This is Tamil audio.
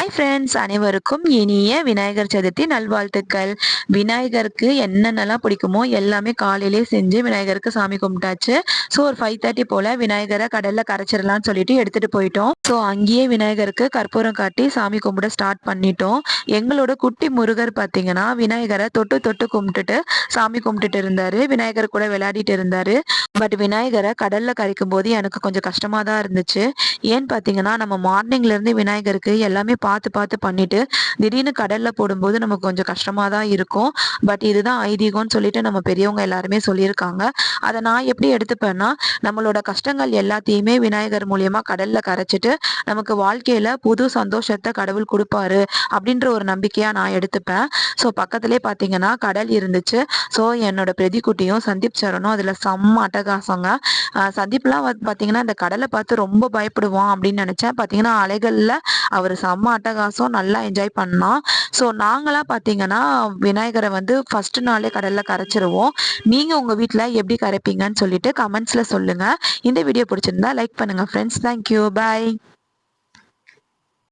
ஹாய் ஃப்ரெண்ட்ஸ், அனைவருக்கும் இனிய விநாயகர் சதுர்த்தி நல்வாழ்த்துக்கள். விநாயகருக்கு என்னென்னலாம் பிடிக்குமோ எல்லாமே காலையிலே செஞ்சு விநாயகருக்கு சாமி கும்பிட்டாச்சு. ஸோ ஒரு 5:30 போல் விநாயகரை கடலில் கரைச்சிடலான்னு சொல்லிட்டு எடுத்துகிட்டு போயிட்டோம். ஸோ அங்கேயே விநாயகருக்கு கற்பூரம் காட்டி சாமி கும்பிட ஸ்டார்ட் பண்ணிட்டோம். எங்களோட குட்டி முருகர் பார்த்தீங்கன்னா விநாயகரை தொட்டு தொட்டு கும்பிட்டுட்டு சாமி கும்பிட்டுட்டு இருந்தார். விநாயகர் கூட விளையாடிட்டு இருந்தார். பட் விநாயகரை கடலில் கரைக்கும் போது எனக்கு கொஞ்சம் கஷ்டமாக தான் இருந்துச்சு. ஏன்னு பார்த்தீங்கன்னா நம்ம மார்னிங்லேருந்து விநாயகருக்கு எல்லாமே பார்த்து பார்த்து பண்ணிட்டு திடீர்னு கடல்ல போடும்போது நமக்கு கொஞ்சம் கஷ்டமா தான் இருக்கும். பட் இதுதான் ஐதீகம்னு சொல்லிட்டு நம்ம பெரியவங்க எல்லாருமே சொல்லியிருக்காங்க. அதை நான் எப்படி எடுத்துப்பேன்னா, நம்மளோட கஷ்டங்கள் எல்லாத்தையுமே விநாயகர் மூலியமா கடல்ல கரைச்சிட்டு நமக்கு வாழ்க்கையில புது சந்தோஷத்தை கடவுள் கொடுப்பாரு அப்படின்ற ஒரு நம்பிக்கையா நான் எடுத்துப்பேன். ஸோ பக்கத்திலே பார்த்தீங்கன்னா கடல் இருந்துச்சு. ஸோ என்னோட பிரதிக்குட்டியும் சந்தீப் சரணும் அதில் செம்ம அட்டகாசங்க. சந்தீப்லாம் பார்த்தீங்கன்னா இந்த கடலை பார்த்து ரொம்ப பயப்படுவான் அப்படின்னு நினச்சேன். பார்த்தீங்கன்னா அலைகளில் அவர் செம்ம அட்டகாசம், நல்லா என்ஜாய் பண்ணான். ஸோ நாங்களாம் பார்த்தீங்கன்னா விநாயகரை ஃபர்ஸ்ட் நாளே கடலில் கரைச்சிருவோம். நீங்கள் உங்கள் வீட்டில் எப்படி கரைப்பீங்கன்னு சொல்லிட்டு கமெண்ட்ஸில் சொல்லுங்கள். இந்த வீடியோ பிடிச்சிருந்தா லைக் பண்ணுங்கள் ஃப்ரெண்ட்ஸ். தேங்க்யூ, பாய்.